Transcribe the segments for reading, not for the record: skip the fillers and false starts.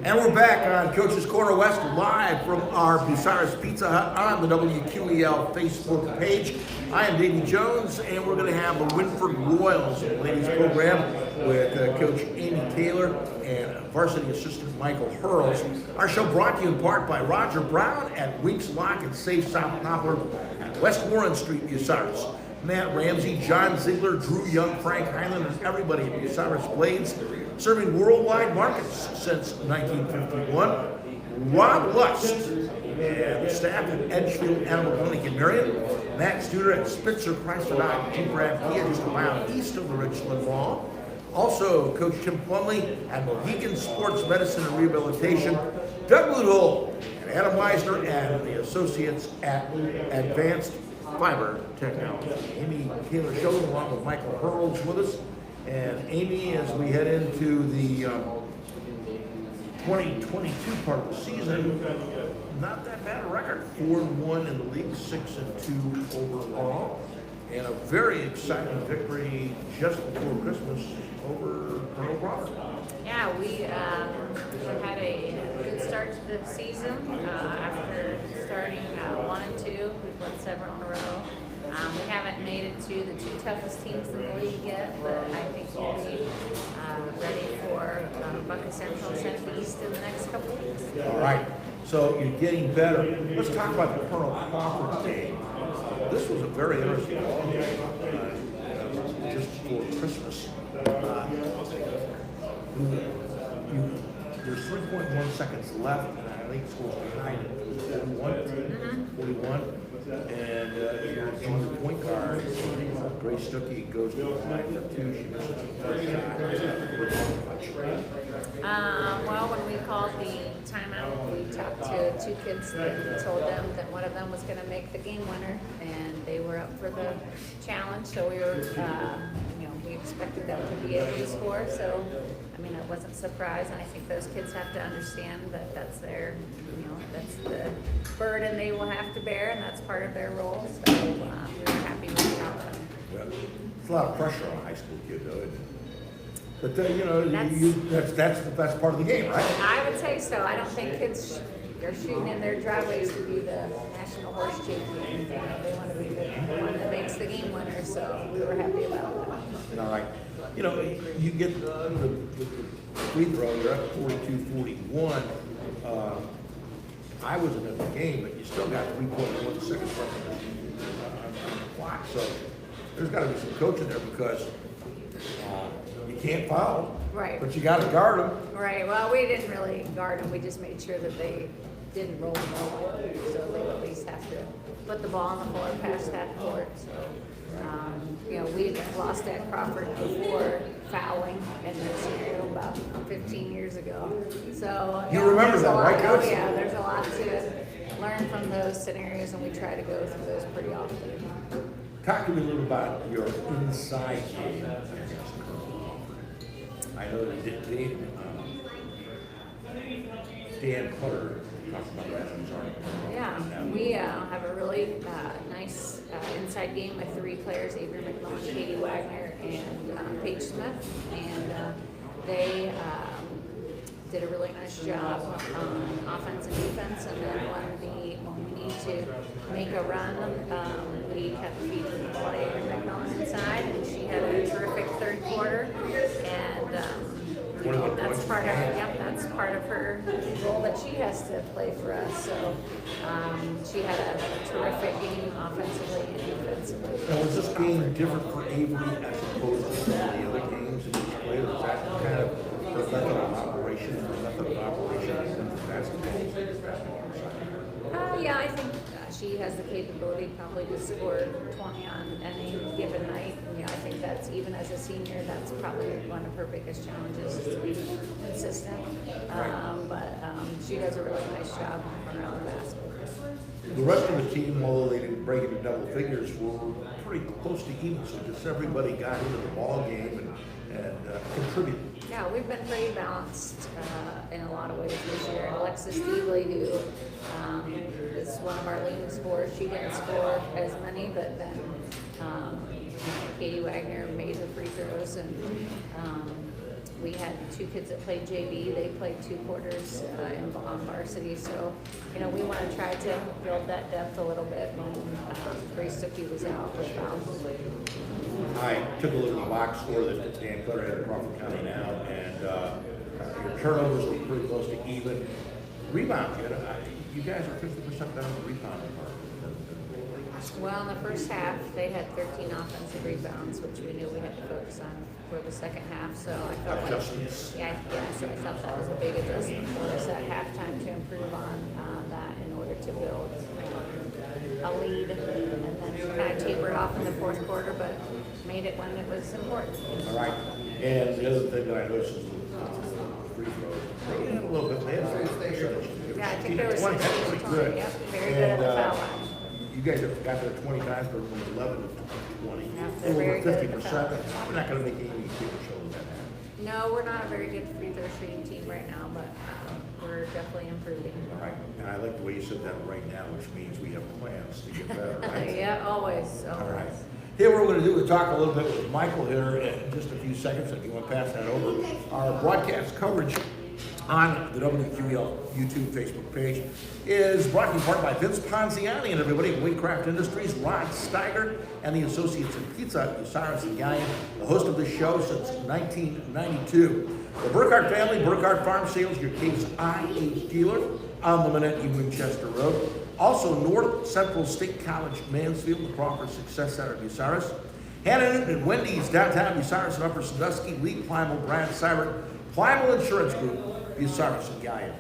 And we're back on Coach's Corner West live from our Bucyrus Pizza Hut on the WQEL Facebook page. I am Davey Jones, and we're going to have the Wynford Royals ladies program with Coach Amy Taylor and varsity assistant Michael Hurles. Our show brought to you in part by Roger Brown at Winks Lock and Safe South Poplar at West Warren Street, Bucyrus. Matt Ramsey, John Ziegler, Drew Young, Frank Highland, and everybody at Bucyrus Blades, serving worldwide markets since 1951. Rob Lust and the staff at Edgefield Animal Clinic in Marion. Matt Studer at Spitzer Chrysler Dodge Jeep Ram Kia, just a mile east of the Richland Mall. Also, Coach Tim Plumley at Mohegan Sports Medicine and Rehabilitation. Doug Woodhull and Adam Weisner and the associates at Advanced Fiber Technology. Amy Taylor-Sheldon along with Michael Hurles with us. And Amy, as we head into the 2022 part of the season, not that bad a record. 4-1 in the league, 6-2 overall. And a very exciting victory just before Christmas over Crawford. Yeah, we had a good start to the season. After starting 1-2, we've won several in a row. We haven't made it to the two toughest teams in the league yet, but I think we'll be ready for Buckeye Central and Central East in the next couple of weeks. All right, so you're getting better. Let's talk about the Colonel Crawford game. This was a very interesting ball game just before Christmas. There's 3.1 seconds left, and I think the score's behind it. It was 41. And your junior point guard, Grace Stuckey, goes to the line for two. She misses the first shot. Well, when we called the timeout, we talked to two kids and told them that one of them was going to make the game winner, and they were up for the challenge. So we were, we expected them to be able to score. So, I mean, I wasn't surprised, and I think those kids have to understand that that's their, that's the burden they will have to bear, and that's part of their role. So we were happy with the outcome. Yeah. It's a lot of pressure on a high school kid, though, isn't it? But that's part of the game, right? I would say so. I don't think kids are shooting in their driveways to be the national horse champion. They want to be the one that makes the game winner. So we were happy about that. All right. You get the free throw. You're up 42-41. I wasn't in the game, but you still got 3.1 seconds left on the clock. So there's got to be some coaching there because you can't foul. Right. But you got to guard them. Right. Well, we didn't really guard them. We just made sure that they didn't roll the ball, so they at least have to put the ball on the floor past half court. So, we lost at Crawford before fouling in that scenario about 15 years ago. So you remember that, right, Coach? Oh, yeah. There's a lot to learn from those scenarios, and we try to go through those pretty often. Talk to me a little about your inside game. I know that Dan Clutter talked about that. I'm sorry. Yeah, we have a really nice inside game with three players, Avery McMillan, Katie Wagner, and Paige Smith. And they did a really nice job on offense and defense. And then when we need to make a run, we kept feeding the ball to Avery McMillan inside, and she had a terrific third quarter. And that's part of her role that she has to play for us. So she had a terrific game offensively and defensively. Now, was this game different for Avery as opposed to some of the other games that you played? Was that kind of the method of operation in the basketball side? Yeah, I think she has the capability probably to score 20 on any given night. I think that's, even as a senior, that's probably one of her biggest challenges, is to be consistent. But she does a really nice job around the basket. The rest of the team, although they didn't break into double figures, were pretty close to even, so just everybody got into the ball game and contributed. Yeah, we've been pretty balanced in a lot of ways this year. Alexis Steveley, who is one of our leading scorers, she didn't score as many, but then Katie Wagner made the free throws, and we had 2 kids that played JV. They played 2 quarters on varsity. So, we want to try to build that depth a little bit when Grace Stuckey was out with I took a look at the box score that Dan Cutter had in Crawford County now, and your turnovers were pretty close to even. Rebounds, you guys are 50% down the rebound part. Well, in the first half, they had 13 offensive rebounds, which we knew we had to focus on for the second half. So I felt like, so I thought that was a big adjustment for us at halftime to improve on that in order to build a lead, and then kind of tapered off in the fourth quarter, but made it when it was important. All right. And the other thing that I noticed is free throws. They had a little bit. They had some percentage. Yeah, I think there was 20. That's pretty good. Yep, very good at the foul line. You guys have got there 20 times, but from 11 to 20. Yeah, they're very good at the 50%. foul. We're not going to make any people show that. No, we're not a very good free throw shooting team right now, but we're definitely improving. All right. And I like the way you said that right now, which means we have plans to get better, right? Yeah, always. All right. Here, what we're going to do is talk a little bit with Michael here in just a few seconds, if you want to pass that over. Our broadcast coverage on the WQEL YouTube, Facebook page is brought to you in part by Vince Ponziani and everybody at Waycraft Industries, Rod Steiger, and the Associates in Pizza, Osiris and Gallion, the host of this show since 1992. The Burkhardt family, Burkhardt Farm Sales, your Case IH dealer on the Manette Winchester Road. Also, North Central State College, Mansfield, the Crawford Success Center of Osiris. Hannah Newton and Wendy's, downtown Osiris and Upper Sandusky, Lee Plimal, Brad Seibert, Plimal Insurance Group, Osiris and Gallion.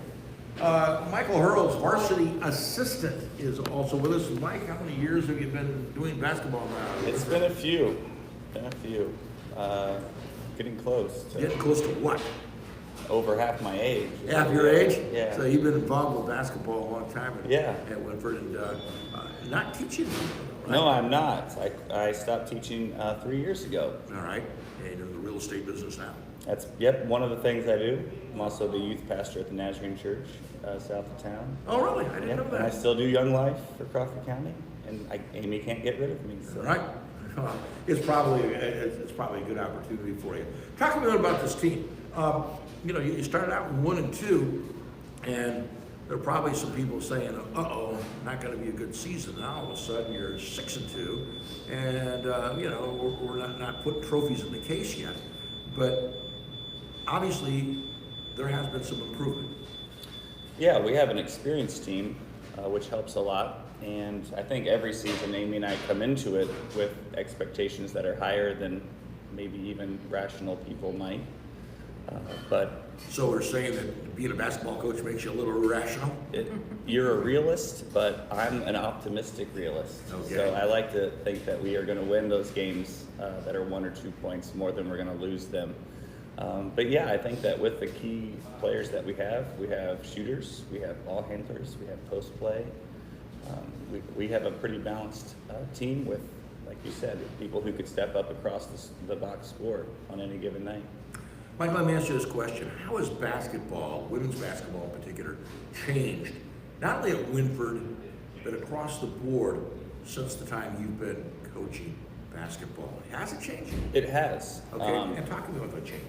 Michael Hurles, varsity assistant, is also with us. Mike, how many years have you been doing basketball now? It's been a few. Getting close. Getting close to what? Over half my age. Half your age? Yeah. So you've been involved with basketball a long time at Wynford, and not teaching anymore, right? No, I'm not. I stopped teaching 3 years ago. All right. And you're in the real estate business now. That's one of the things I do. I'm also the youth pastor at the Nazarene Church south of town. Oh, really? I didn't know that. And I still do Young Life for Crawford County, and Amy can't get rid of me. So. Right. It's probably a good opportunity for you. Talk a little about this team. You started out in 1 and 2, and there are probably some people saying, "Uh-oh, not going to be a good season." Now all of a sudden you're 6 and 2, and we're not putting trophies in the case yet, but obviously there has been some improvement. Yeah, we have an experienced team, which helps a lot. And I think every season, Amy and I come into it with expectations that are higher than maybe even rational people might. So we're saying that being a basketball coach makes you a little irrational? You're a realist, but I'm an optimistic realist. Okay. So I like to think that we are going to win those games that are 1 or 2 points more than we're going to lose them. But yeah, I think that with the key players that we have shooters, we have ball handlers, we have post play. We have a pretty balanced team with, like you said, people who could step up across the box score on any given night. Mike, let me ask you this question. How has basketball, women's basketball in particular, changed, not only at Wynford, but across the board since the time you've been coaching basketball? Has it changed? It has. Okay, and talk to me about that change.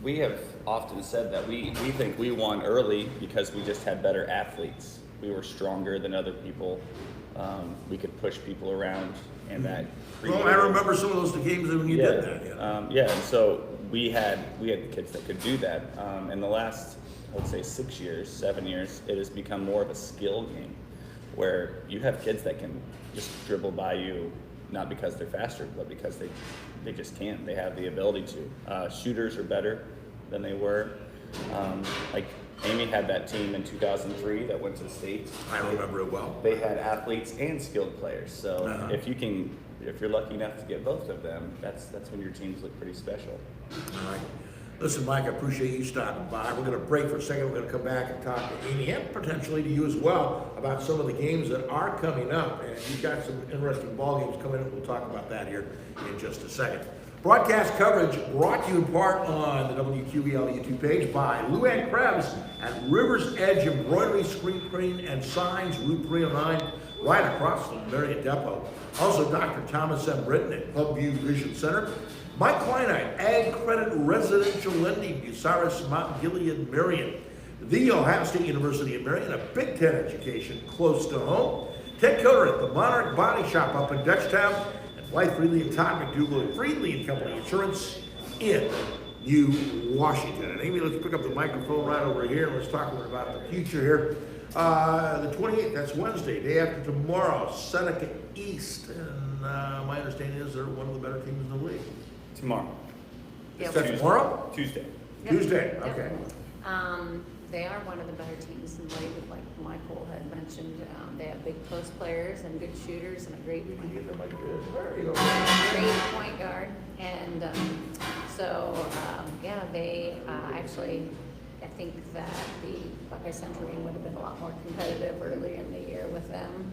We have often said that we think we won early because we just had better athletes. We were stronger than other people. We could push people around, and that. Well, I remember some of those games when you did that. And so we had kids that could do that. In the last, I would say 6 years, 7 years, it has become more of a skill game, where you have kids that can just dribble by you, not because they're faster, but because they just can't. They have the ability to. Shooters are better than they were. Like Amy had that team in 2003 that went to the state. I remember it well. They had athletes and skilled players. So if you're lucky enough to get both of them, that's when your teams look pretty special. All right. Listen, Mike, I appreciate you stopping by. We're going to break for a second. We're going to come back and talk to Amy and potentially to you as well about some of the games that are coming up. And you've got some interesting ball games coming up. We'll talk about that here in just a second. Broadcast coverage brought to you in part on the WQEL YouTube page by Luann Krebs at River's Edge Embroidery, Screen Printing, and Signs, Route 309, right across from Marriott Depot. Also, Dr. Thomas M. Britton at Hubview Vision Center. Mike Kleinite, Ag Credit Residential Lending, Bucyrus, Mount Gilead, Marion. The Ohio State University of Marion, a Big Ten education close to home. Ted Coder at the Monarch Body Shop up in Dutchtown. And Blythe Freely and Todd McDougal at Freely and Company Insurance in New Washington. And Amy, let's pick up the microphone right over here and let's talk a little about the future here. The 28th, that's Wednesday, day after tomorrow, Seneca East. And my understanding is they're one of the better teams in the league. Tomorrow. Yep. That's tomorrow? Tuesday. Yep. Tuesday, Yep. okay. They are one of the better teams in the league, like Michael had mentioned. They have big post players and good shooters and a great point guard. And they actually, I think that the Buckeye Central game would have been a lot more competitive early in the year with them.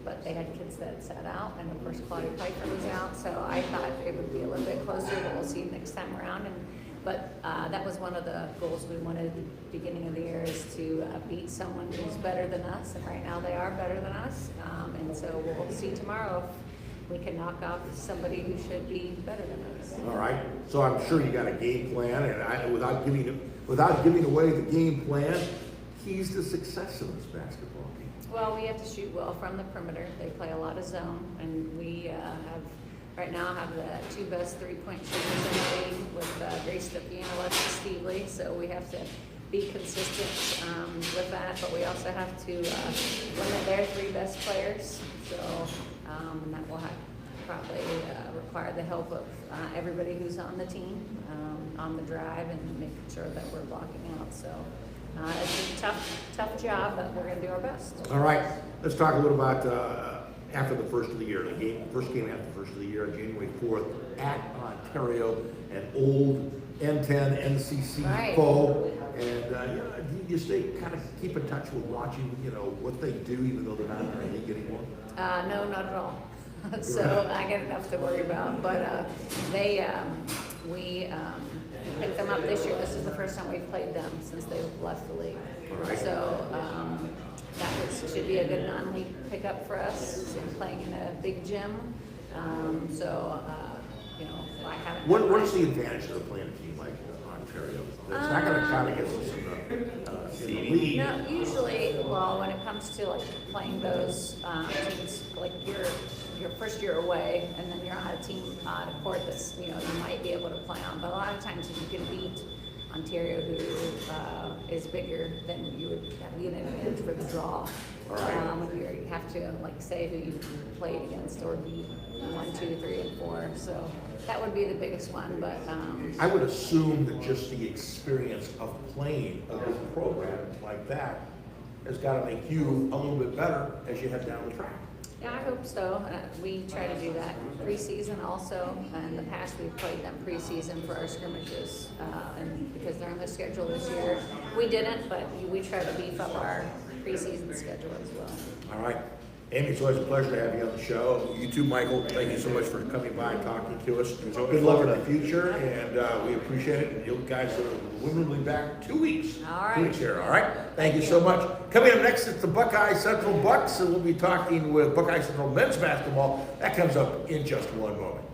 But they had kids that sat out, and of course Claudia Piper was out, so I thought it would be a little bit closer, but we'll see next time around. But that was one of the goals we wanted at the beginning of the year, is to beat someone who's better than us, and right now they are better than us. And so we'll see tomorrow if we can knock off somebody who should be better than us. All right, so I'm sure you got a game plan, and without giving away the game plan, keys to success in this basketball game. Well, we have to shoot well from the perimeter. They play a lot of zone, and we right now have the two best three-point shooters in the league with Grace Stepien and Alexis Steveley, so we have to be consistent with that, but we also have to limit their three best players, so and that will probably require the help of everybody who's on the team on the drive and making sure that we're blocking out. So it's a tough job, but we're going to do our best. All right, let's talk a little about after the first of the year, first game after the first of the year, January 4th at Ontario, an old N10 NCC foe, and you stay kind of keep in touch with watching, what they do, even though they're not in the league anymore. No, not at all. So I got enough to worry about. But we picked them up this year. This is the first time we've played them since they've left the league. Right. So should be a good non-league pickup for us, playing in a big gym. I haven't. What's the advantage of playing a team like Ontario? It's not going to count against us in the league. No, usually, when it comes to playing those teams, your first year away, and then you're on a team on a court that's you might be able to play on. But a lot of times you can beat Ontario, who is bigger, than you would have an advantage for the draw. You have to say who you played against or beat 1, 2, 3, and 4. So that would be the biggest one. But I would assume that just the experience of playing a good program like that has got to make you a little bit better as you head down the track. yeah, I hope so. We try to do that preseason also. In the past, we've played them preseason for our scrimmages, and because they're on the schedule this year, we didn't. But we try to beef up our preseason schedule as well. All right. Amy, it's always a pleasure to have you on the show. You too, Michael. Thank you so much for coming by and talking to us. Good luck in the future, and we appreciate it. And you guys will be back 2 weeks. All right. 2 weeks here, all right? Thank you so much. Coming up next, it's the Buckeye Central Bucks, and we'll be talking with Buckeye Central men's basketball. That comes up in just one moment.